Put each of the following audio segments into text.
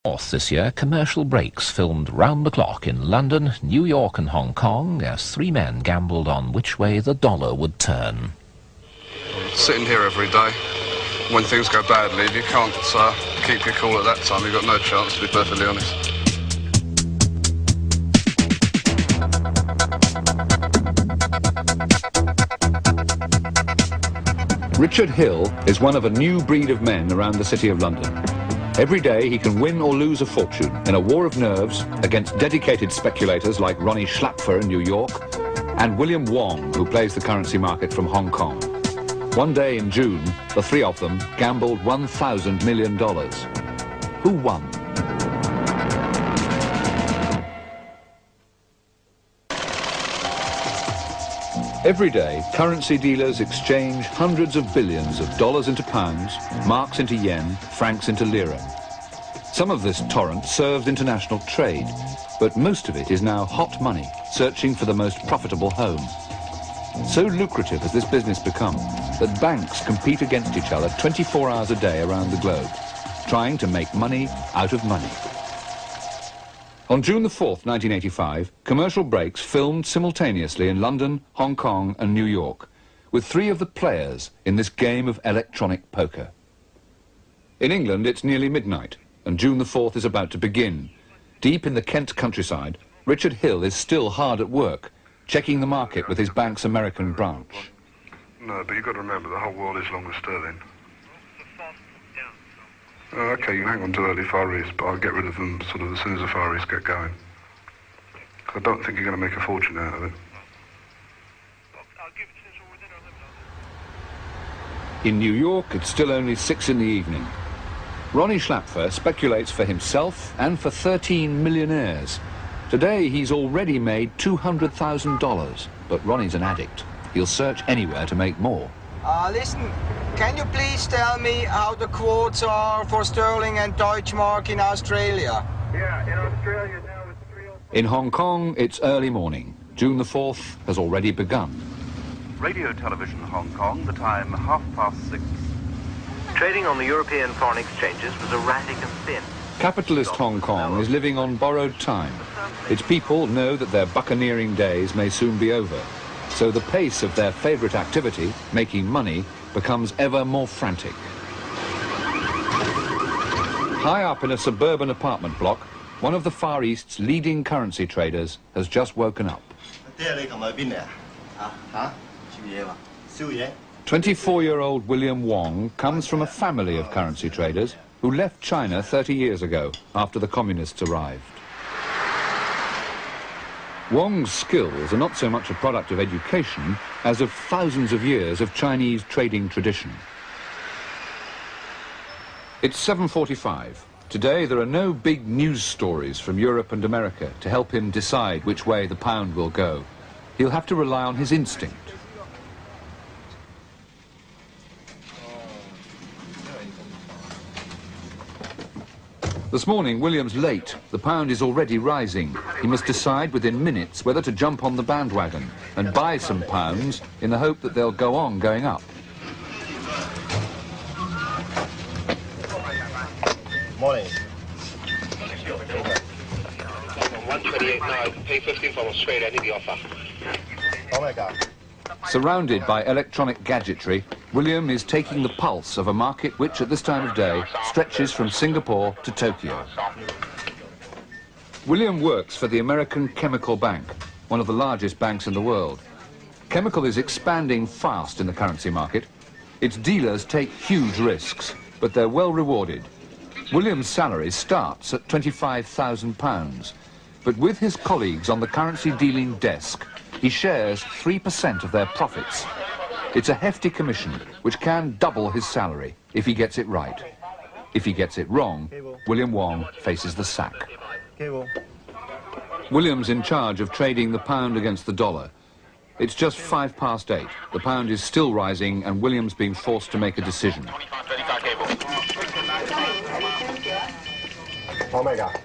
This year, commercial breaks filmed round the clock in London, New York and Hong Kong as three men gambled on which way the dollar would turn. Sitting here every day, when things go badly, if you can't keep your cool at that time, you've got no chance, to be perfectly honest. Richard Hill is one of a new breed of men around the City of London. Every day he can win or lose a fortune in a war of nerves against dedicated speculators like Ronnie Schlapfer in New York and William Wong, who plays the currency market from Hong Kong. One day in June, the three of them gambled $1,000 million. Who won? Every day, currency dealers exchange hundreds of billions of dollars into pounds, marks into yen, francs into lira. Some of this torrent serves international trade, but most of it is now hot money, searching for the most profitable home. So lucrative has this business become that banks compete against each other 24 hours a day around the globe, trying to make money out of money. On June the 4th, 1985, commercial breaks filmed simultaneously in London, Hong Kong and New York, with three of the players in this game of electronic poker. In England, it's nearly midnight, and June the 4th is about to begin. Deep in the Kent countryside, Richard Hill is still hard at work, checking the market with his bank's American branch. No, but you've got to remember, the whole world is long as sterling. Oh, okay, you can hang on to early Far East, but I'll get rid of them sort of as soon as the Far East get going. I don't think you're going to make a fortune out of it. In New York, it's still only 6 in the evening. Ronnie Schlapfer speculates for himself and for 13 millionaires. Today, he's already made $200,000, but Ronnie's an addict. He'll search anywhere to make more. Listen, can you please tell me how the quotes are for sterling and Deutschmark in Australia? Yeah, in Australia now it's 3:04. In Hong Kong, it's early morning. June the 4th has already begun. Radio Television Hong Kong, the time 6:30. Trading on the European foreign exchanges was erratic and thin. Capitalist Hong Kong is living on borrowed time. Its people know that their buccaneering days may soon be over. So the pace of their favourite activity, making money, becomes ever more frantic. High up in a suburban apartment block, one of the Far East's leading currency traders has just woken up. 24-year-old William Wong comes from a family of currency traders who left China 30 years ago after the communists arrived. Wong's skills are not so much a product of education as of thousands of years of Chinese trading tradition. It's 7:45. Today there are no big news stories from Europe and America to help him decide which way the pound will go. He'll have to rely on his instinct. This morning, William's late. The pound is already rising. He must decide within minutes whether to jump on the bandwagon and buy some pounds in the hope that they'll go on going up. Morning. 128 now, pay 15 from Australia, I need the offer. Oh my God. Surrounded by electronic gadgetry, William is taking the pulse of a market which, at this time of day, stretches from Singapore to Tokyo. William works for the American Chemical Bank, one of the largest banks in the world. Chemical is expanding fast in the currency market. Its dealers take huge risks, but they're well rewarded. William's salary starts at £25,000, but with his colleagues on the currency dealing desk, he shares 3% of their profits. It's a hefty commission, which can double his salary if he gets it right. If he gets it wrong, William Wong faces the sack. William's in charge of trading the pound against the dollar. It's just 8:05. The pound is still rising, and William's being forced to make a decision. Oh my God.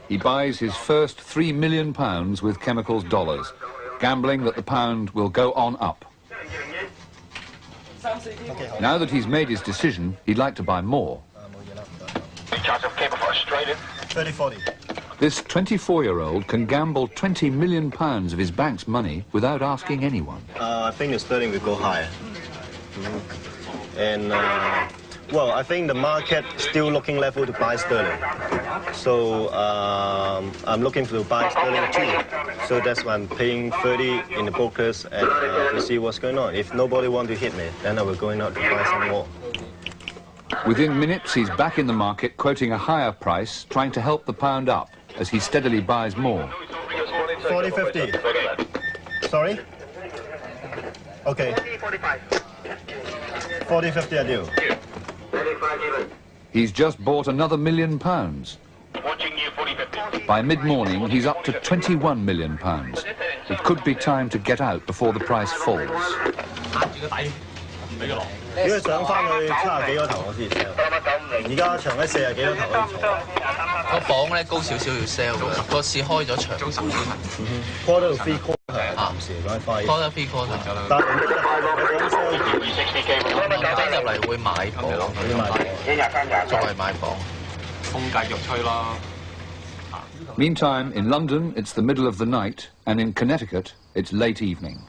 He buys his first £3 million with Chemical's dollars, gambling that the pound will go on up. Now that he's made his decision, he'd like to buy more. In charge of cable first. Australian. 30-40. This 24-year-old can gamble £20 million of his bank's money without asking anyone. I think the sterling will go higher. And, well, I think the market still looking level to buy sterling. So I'm looking to buy sterling too. So that's why I'm paying 30 in the brokers and to see what's going on. If nobody want to hit me, then I will go out to buy some more. Within minutes, he's back in the market, quoting a higher price, trying to help the pound up as he steadily buys more. 40-50. Sorry? Okay. 40-50 I do. He's just bought another £1 million. By mid-morning, he's up to £21 million. It could be time to get out before the price falls. 如果上翻去70幾個頭我先 sell， 而家長喺40幾個頭可以坐。個磅咧高少少要 sell 嘅，個市開咗長少少。call 到 free call 係暫時講快。call 得 free call 就。但係跟入嚟會買磅，作為買磅。風繼續吹咯。Meantime, in London, it's the middle of the night, and in Connecticut, it's late evening.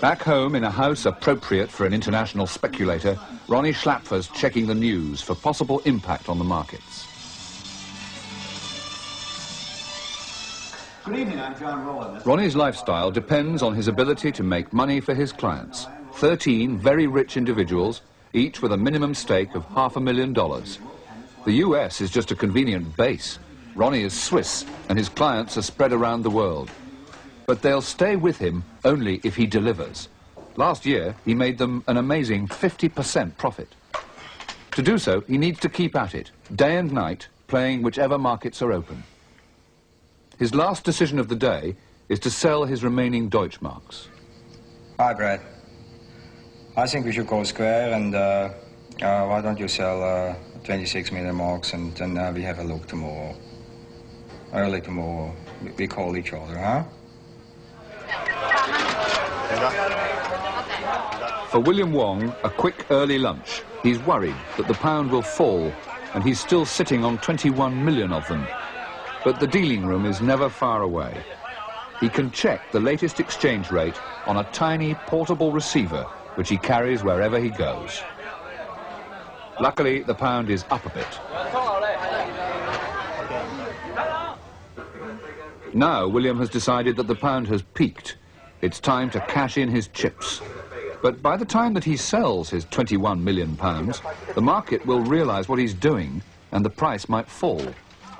Back home in a house appropriate for an international speculator, Ronnie Schlapfer's checking the news for possible impact on the markets. Good evening, I'm John Rowland. Ronnie's lifestyle depends on his ability to make money for his clients. 13 very rich individuals, each with a minimum stake of $500,000. The US is just a convenient base. Ronnie is Swiss, and his clients are spread around the world. But they'll stay with him only if he delivers. Last year, he made them an amazing 50% profit. To do so, he needs to keep at it, day and night, playing whichever markets are open. His last decision of the day is to sell his remaining Deutschmarks. Hi, Brad. I think we should go square, and why don't you sell 26 million marks, and then we have a look tomorrow. Early tomorrow, we call each other, huh? For William Wong, a quick early lunch. He's worried that the pound will fall, and he's still sitting on 21 million of them. But the dealing room is never far away. He can check the latest exchange rate on a tiny portable receiver, which he carries wherever he goes. Luckily, the pound is up a bit. Now, William has decided that the pound has peaked. It's time to cash in his chips. But by the time that he sells his 21 million pounds, the market will realize what he's doing and the price might fall.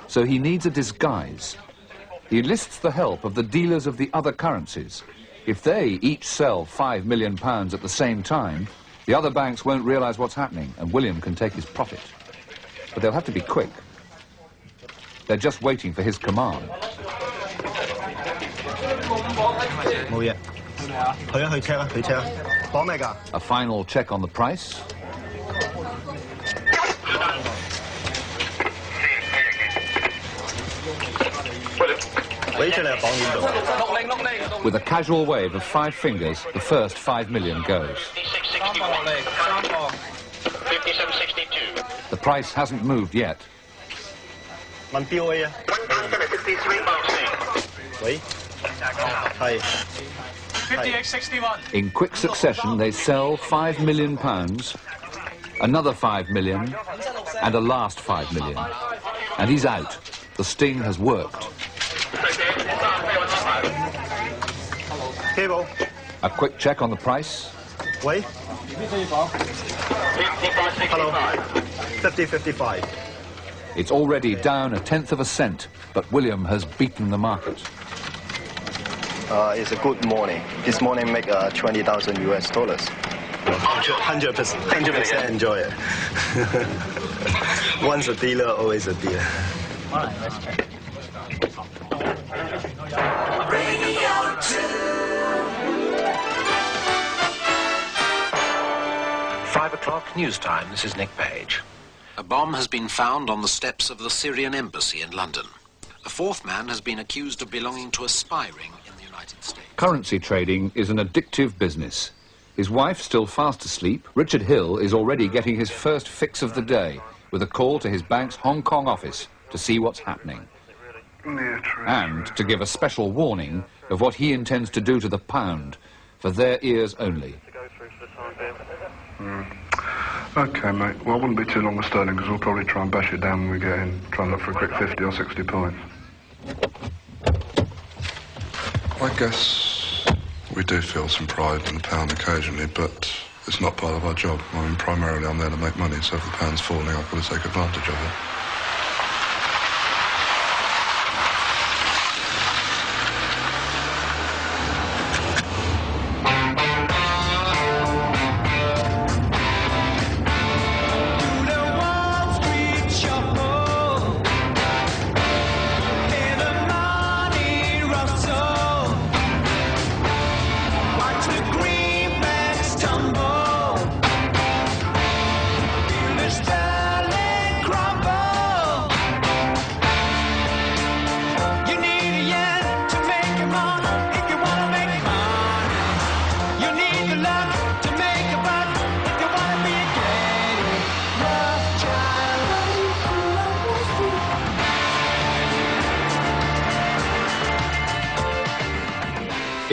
So he needs a disguise. He enlists the help of the dealers of the other currencies. If they each sell 5 million pounds at the same time, the other banks won't realize what's happening and William can take his profit. But they'll have to be quick. They're just waiting for his command. A final check on the price. With a casual wave of 5 fingers, the first 5 million goes. The price hasn't moved yet. In quick succession, they sell 5 million pounds, another 5 million, and a last 5 million. And he's out. The sting has worked. A quick check on the price. Wait. Hello. 50-55. It's already down 1/10 of a cent, but William has beaten the market. It's a good morning. This morning make $20,000 US. 100% enjoy it. Once a dealer, always a dealer. All right, let's check. 5 o'clock news time. This is Nick Page. A bomb has been found on the steps of the Syrian embassy in London. A 4th man has been accused of belonging to a spy ring in the United States. Currency trading is an addictive business. His wife still fast asleep, Richard Hill is already getting his first fix of the day with a call to his bank's Hong Kong office to see what's happening. And to give a special warning of what he intends to do to the pound, for their ears only. OK, mate. Well, I wouldn't be too long with sterling because we'll probably try and bash it down when we get in. Try and look for a quick 50 or 60 points. I guess we do feel some pride in the pound occasionally, but it's not part of our job. I mean, primarily I'm there to make money, so if the pound's falling, I've got to take advantage of it.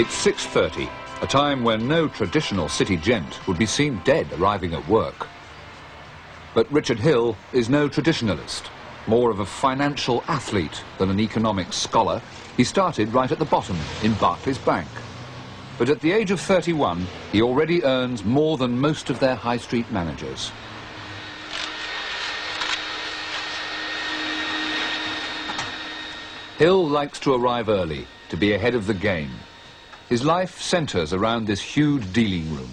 It's 6:30, a time when no traditional city gent would be seen dead arriving at work. But Richard Hill is no traditionalist, more of a financial athlete than an economics scholar. He started right at the bottom in Barclays Bank. But at the age of 31, he already earns more than most of their high street managers. Hill likes to arrive early, to be ahead of the game. His life centres around this huge dealing room.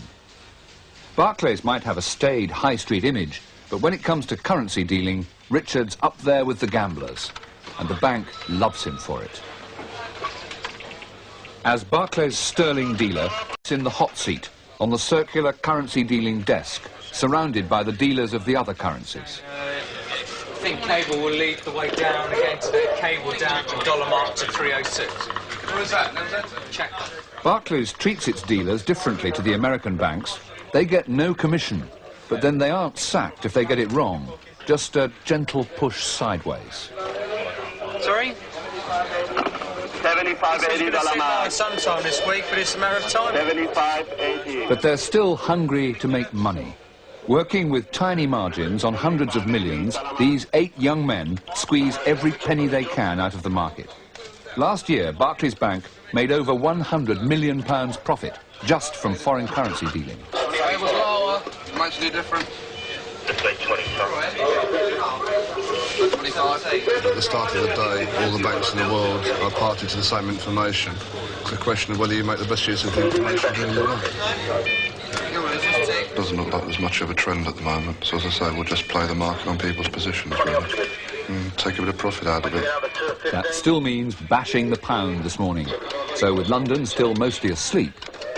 Barclays might have a staid high street image, but when it comes to currency dealing, Richard's up there with the gamblers, and the bank loves him for it. As Barclays' sterling dealer, he's in the hot seat on the circular currency dealing desk, surrounded by the dealers of the other currencies. I think cable will lead the way down again today. Cable down to dollar mark to 306. What is that? Check. Barclays treats its dealers differently to the American banks. They get no commission, but then they aren't sacked if they get it wrong. Just a gentle push sideways. Sorry? $75.80 sometime this week, but it's a matter of time. $75.80. But they're still hungry to make money. Working with tiny margins on hundreds of millions, these 8 young men squeeze every penny they can out of the market. Last year, Barclays Bank made over £100 million profit just from foreign currency dealing. It was lower. Much different. Just like 25. 25. At the start of the day, all the banks in the world are party to the same information. It's a question of whether you make the best use of the information during your life. Doesn't look like there's much of a trend at the moment, so as I say, we'll just play the market on people's positions, really, and take a bit of profit out of it. That still means bashing the pound this morning. So with London still mostly asleep,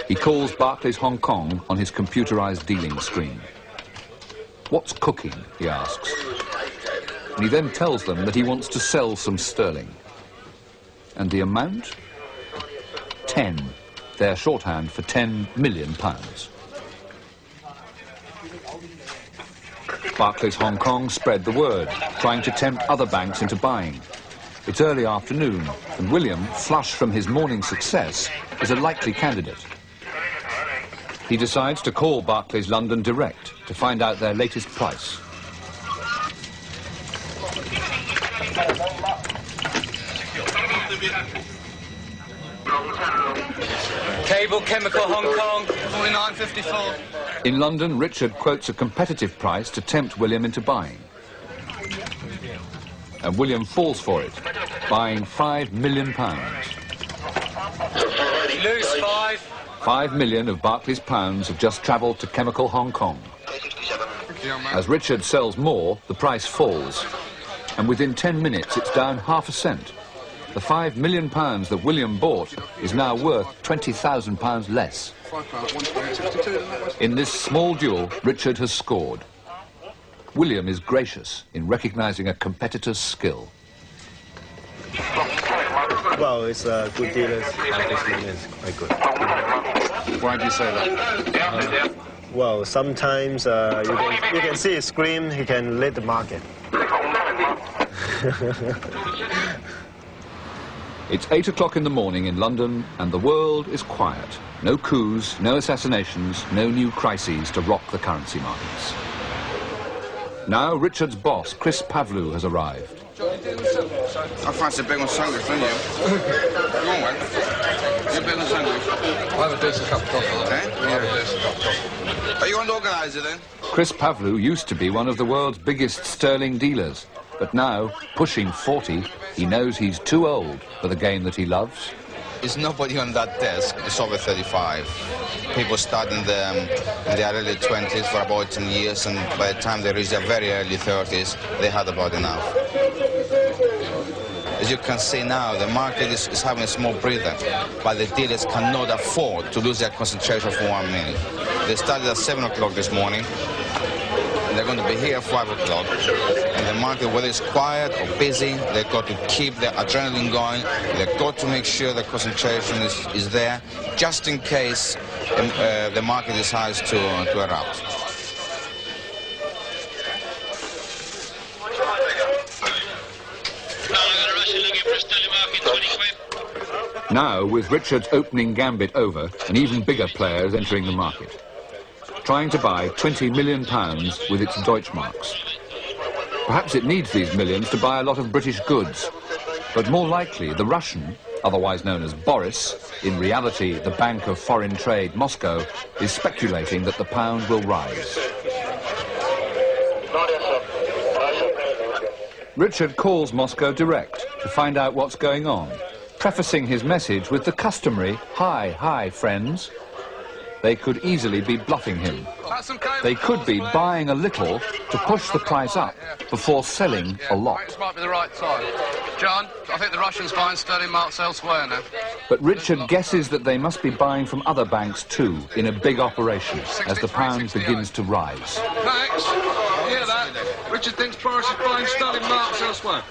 he calls Barclays Hong Kong on his computerised dealing screen. What's cooking, he asks. And he then tells them that he wants to sell some sterling. And the amount? 10. Their shorthand for £10 million. Barclays Hong Kong spread the word, trying to tempt other banks into buying. It's early afternoon, and William, flush from his morning success, is a likely candidate. He decides to call Barclays London direct to find out their latest price. Cable, chemical, Hong Kong, 49.54. In London, Richard quotes a competitive price to tempt William into buying. And William falls for it, buying £5 million. Lose 5. 5 million of Barclays pounds have just travelled to chemical Hong Kong. As Richard sells more, the price falls. And within 10 minutes, it's down half a cent. The £5 million that William bought is now worth £20,000 less. In this small duel, Richard has scored. William is gracious in recognising a competitor's skill. Well, it's good dealers. This limit is quite good. Why do you say that? Well, sometimes you can see it scream, he can lead the market. It's 8 o'clock in the morning in London and the world is quiet. No coups, no assassinations, no new crises to rock the currency markets. Now Richard's boss, Chris Pavlou, has arrived. I fancy a big one sandwich, don't you? Go on, man. You a big one sandwich? I'll have a decent cup of coffee. Eh? I'll have a decent cup of coffee. Are you going to organise it then? Chris Pavlou used to be one of the world's biggest sterling dealers, but now, pushing 40, he knows he's too old for the game that he loves. There's nobody on that desk. It's over 35. People start in their early 20s for about 10 years, and by the time they reach their very early 30s, they had about enough. As you can see now, the market is having a small breather, but the dealers cannot afford to lose their concentration for 1 minute. They started at 7 o'clock this morning, and they're going to be here at 5 o'clock. And the market, whether it's quiet or busy, they've got to keep their adrenaline going. They've got to make sure the concentration is there, just in case the market decides to erupt. Now, with Richard's opening gambit over, an even bigger player is entering the market, trying to buy £20 million with its Deutschmarks. Perhaps it needs these millions to buy a lot of British goods, but more likely the Russian, otherwise known as Boris, in reality the Bank of Foreign Trade Moscow, is speculating that the pound will rise. Richard calls Moscow direct to find out what's going on, prefacing his message with the customary, "Hi, friends." They could easily be bluffing him. They could be buying a little to push the price up before selling a lot. This might be the right time. John, I think the Russians buying sterling marks elsewhere now. But Richard guesses that they must be buying from other banks too, in a big operation, as the pound begins to rise. Thanks. Hear that? Richard thinks Boris is buying sterling marks elsewhere.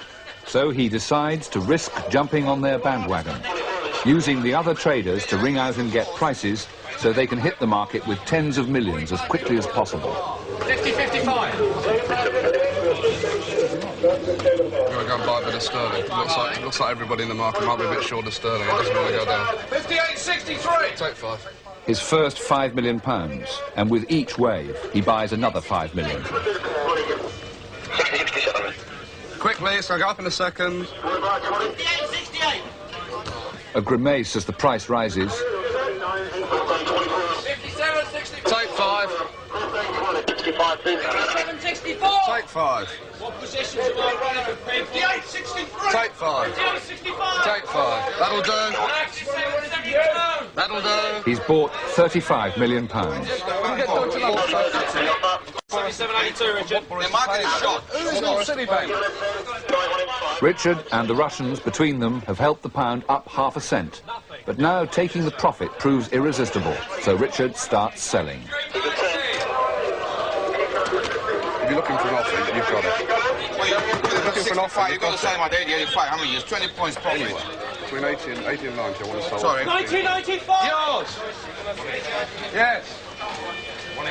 So he decides to risk jumping on their bandwagon, using the other traders to ring out and get prices so they can hit the market with tens of millions as quickly as possible. 50-55. We're going to go and buy a bit of sterling. Looks like everybody in the market might be a bit short of sterling. It doesn't want to go down. 58-63. Take 5. His first £5 million, and with each wave, he buys another £5 million. Quickly, it's going to go up in a second. 58-68. A grimace as the price rises. 57-64. Take 5. 57-64. Take 5. What positions am I running? 58-63. Take 5. 58-65. Take 5. That'll do. That'll do. He's bought £35 million. 77-82, Richard. The market is short. Who's got Citibank? Richard and the Russians between them have helped the pound up ½ cent. But now taking the profit proves irresistible, so Richard starts selling. If you're looking for an offer, you've got it. Looking for an offer, you've got the same at 80-85. How many years? 20 points profit. Between 80 and 90, I want to sell. Sorry. 1995. Yours. Yes. 87-97.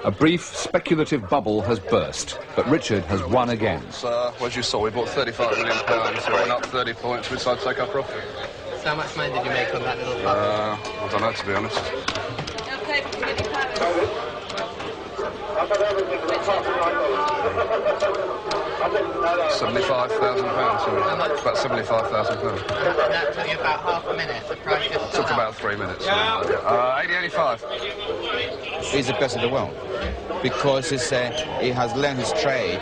A brief speculative bubble has burst, but Richard has won again. So, as you saw, we bought £35 million, so we're up 30 points. We decided to take our profit. So how much money did you make on that little puppy? I don't know, to be honest. £75,000. How much? About £75,000. That took you about half a minute. The price just Took about 3 minutes. 80-85. He's the best in the world because he has learned his trade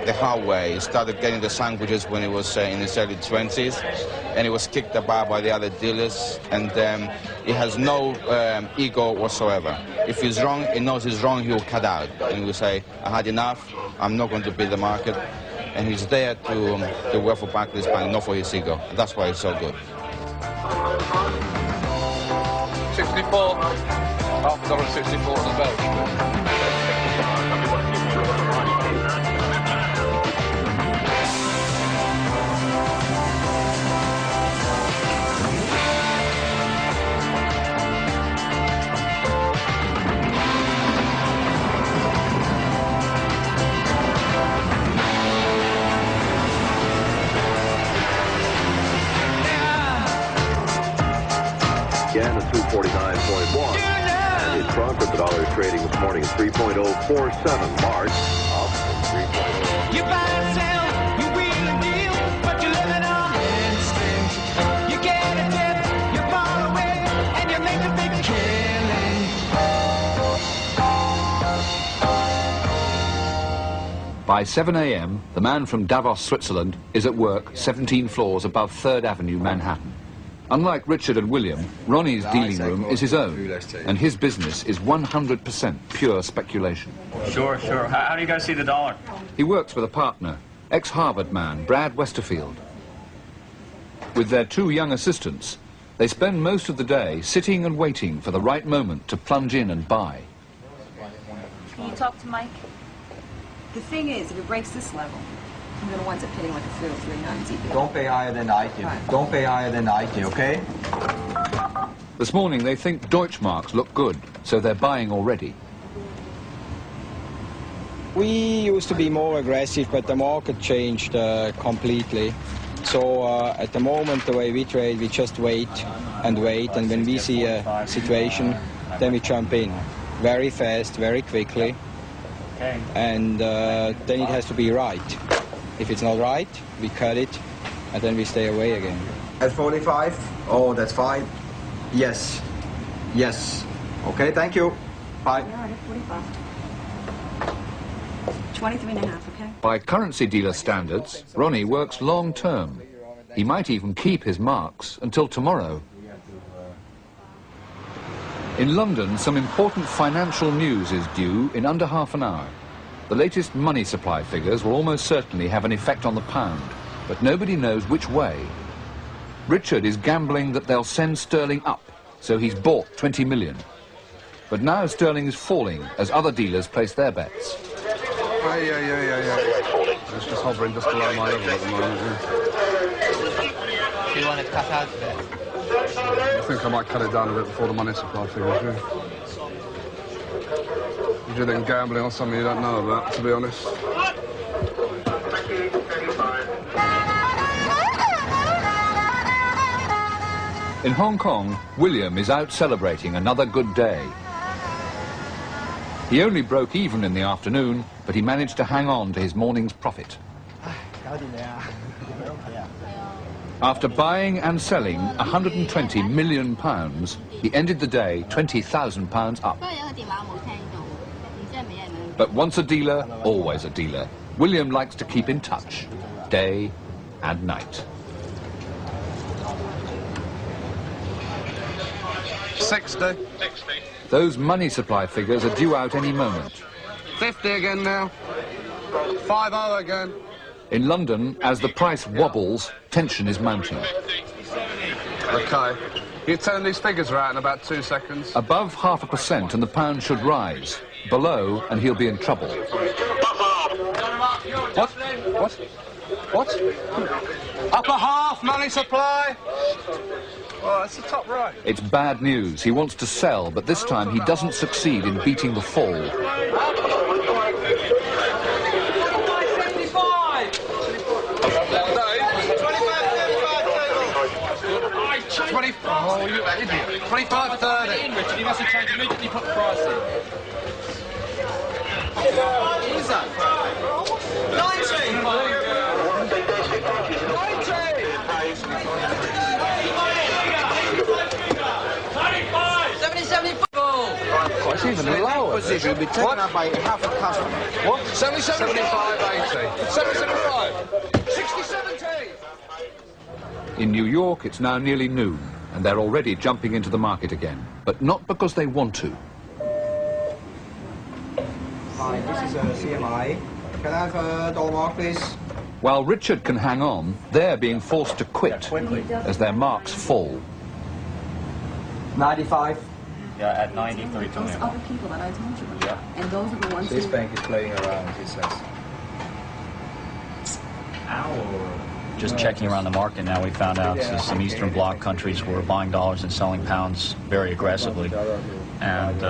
the hard way. He started getting the sandwiches when he was in his early 20s, and he was kicked about by the other dealers, and he has no ego whatsoever. If he's wrong, he knows he's wrong, he will cut out, and he will say, I had enough, I'm not going to beat the market, and he's there to work for Barclays Bank, not for his ego. That's why he's so good. 64. $1/64 on the belt. began at 249.1. And in Frankfurt, the dollar is trading this morning at 3.047. March up from 3.0. You buy and sell, you wheel and deal, but you live it on instinct. You get a tip, you fall away, and you make a big killing. By 7 a.m., the man from Davos, Switzerland, is at work 17 floors above 3rd Avenue, Manhattan. Unlike Richard and William, Ronnie's dealing room is his own, and his business is 100% pure speculation. Sure. How do you guys see the dollar? He works with a partner, ex-Harvard man, Brad Westerfield. With their 2 young assistants, they spend most of the day sitting and waiting for the right moment to plunge in and buy. Can you talk to Mike? The thing is, if it breaks this level, I'm going to wind up hitting like a 303.9 ZB. Don't pay higher than 90. Right. Don't pay higher than 90, okay? This morning they think Deutschmarks look good, so they're buying already. We used to be more aggressive, but the market changed completely. So at the moment, the way we trade, we just wait, and when we see a situation, then we jump in very fast, very quickly, and then it has to be right. If it's not right, we cut it, and then we stay away again. At 45? Oh, that's fine. Yes. Okay, thank you. Bye. Yeah, at 45. 23.5, okay? By currency dealer standards, Ronnie works long term. He might even keep his marks until tomorrow. In London, some important financial news is due in under half an hour. The latest money supply figures will almost certainly have an effect on the pound, but nobody knows which way. Richard is gambling that they'll send sterling up, so he's bought 20 million. But now sterling is falling as other dealers place their bets. Yeah. It's just hovering just below my level at the moment, Do you want to cut out a bit? I think I might cut it down a bit before the money supply figures, yeah. You're then gambling on something you don't know about, to be honest. In Hong Kong, William is out celebrating another good day. He only broke even in the afternoon, but he managed to hang on to his morning's profit. After buying and selling £120 million, he ended the day £20,000 up. But once a dealer, always a dealer. William likes to keep in touch, day and night. 60. Those money supply figures are due out any moment. 50 again now. 50 again. In London, as the price wobbles, tension is mounting. Okay. You're telling these figures are out in about 2 seconds? Above 0.5% and the pound should rise. Below, and he'll be in trouble. What? Upper half money supply? Oh, that's the top right. It's bad news. He wants to sell, but this time he doesn't succeed in beating the fall. 25.30. Richard, you must have changed immediately. Put the price in. What is that? 90. It's even lower. Position will be taken up by half a customer. What? 75, 80. 75. 60, 70. In New York, it's now nearly noon, and they're already jumping into the market again, but not because they want to. Hi, this is CMI. Can I have a dollar mark, please? While Richard can hang on, they're being forced to quit as their marks fall. 95. Yeah, at 93 to Those other people that I told you about, and those are the ones This bank is playing around, he says. Just checking around the market now, we found out some Eastern Bloc countries were buying dollars and selling pounds very aggressively. And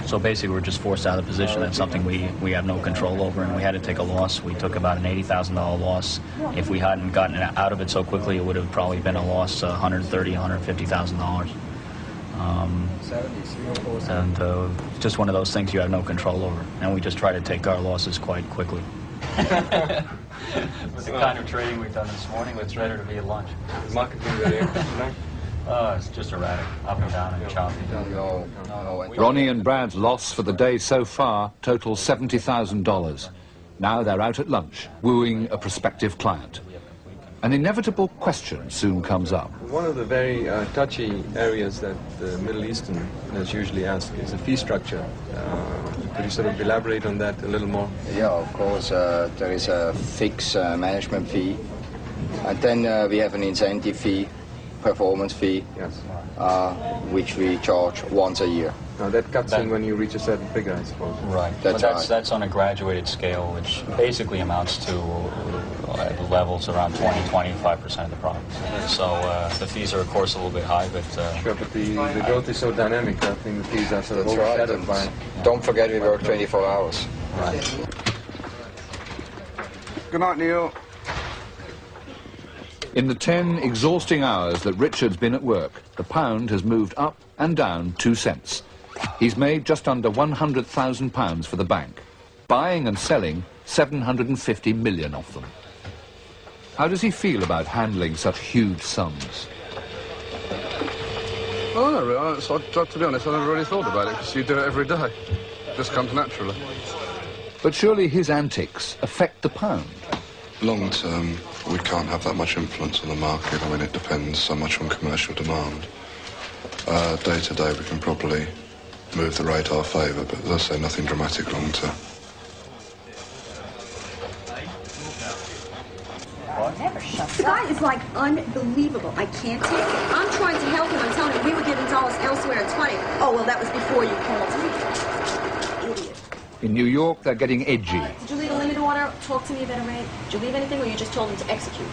so basically we're just forced out of the position. That's something we have no control over, and we had to take a loss. We took about an $80,000 loss. If we hadn't gotten out of it so quickly, it would have probably been a loss $130,000, $150,000. And just one of those things you have no control over. And we just try to take our losses quite quickly. With the kind of trading we've done this morning, it's better to be at lunch. The market been very active tonight? It's just erratic, up and down and choppy. Ronnie and Brad's loss for the day so far totals $70,000. Now they're out at lunch, wooing a prospective client. An inevitable question soon comes up. One of the very touchy areas that the Middle Eastern is usually asked is the fee structure. Could you sort of elaborate on that a little more? Yeah, of course, there is a fixed management fee, and then we have an incentive fee, performance fee, yes, which we charge once a year. Now that cuts in when you reach a certain figure, I suppose. Right. That's on a graduated scale, which basically amounts to levels around 20–25% of the profits. So the fees are, of course, a little bit high, but... Sure, but the growth is so dynamic, I think the fees are sort of overshadowed by... Don't forget we work 24 hours. Right. Good night, Neil. In the 10 exhausting hours that Richard's been at work, the pound has moved up and down 2 cents. He's made just under £100,000 for the bank, buying and selling 750 million of them. How does he feel about handling such huge sums? Oh, no, to be honest, I never really thought about it, because you do it every day. It just comes naturally. But surely his antics affect the pound. Long term, we can't have that much influence on the market. I mean, it depends so much on commercial demand. Day to day, we can probably move the rate our favour, but as I say, nothing dramatic long term. The guy is like unbelievable. I can't take it. I'm trying to help him. I'm telling him we were giving dollars elsewhere at 20. Oh, well, that was before you called me. Idiot. In New York, they're getting edgy. Did you leave a limit order? Talk to me about a rate. Did you leave anything, or you just told him to execute?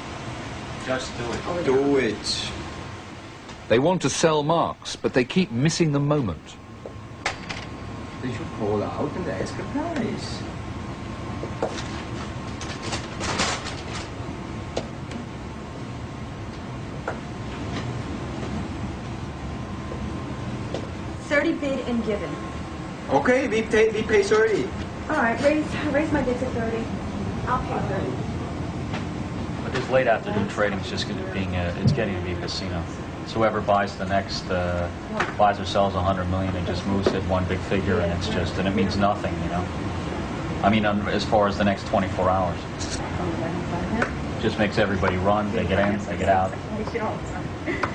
Just do it. Oh, Do it. They want to sell marks, but they keep missing the moment. They should call out and ask a price. $30 bid and given. Okay, we pay 30. All right, raise my bid to 30. I'll pay 30. But this late afternoon trading is just it's getting to be a casino. So whoever buys the next, buys or sells 100 million and just moves it one big figure, and it means nothing, you know. I mean, as far as the next 24 hours. Just makes everybody run, they get in, they get out.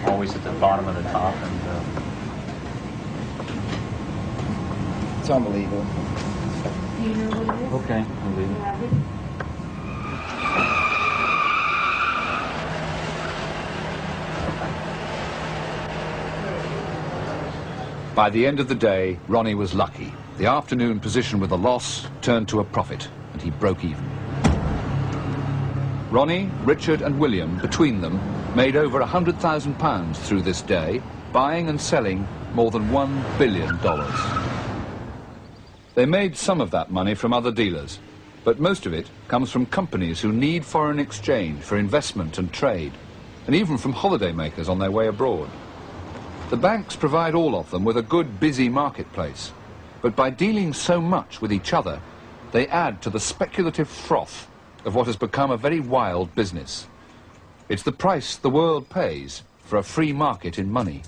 Always at the bottom of the top, and... It's unbelievable. You know what it is? Okay, I'll leave it. By the end of the day, Ronnie was lucky. The afternoon position with a loss turned to a profit, and he broke even. Ronnie, Richard and William, between them, made over £100,000 through this day, buying and selling more than $1 billion. They made some of that money from other dealers, but most of it comes from companies who need foreign exchange for investment and trade, and even from holidaymakers on their way abroad. The banks provide all of them with a good, busy marketplace, but by dealing so much with each other, they add to the speculative froth of what has become a very wild business. It's the price the world pays for a free market in money.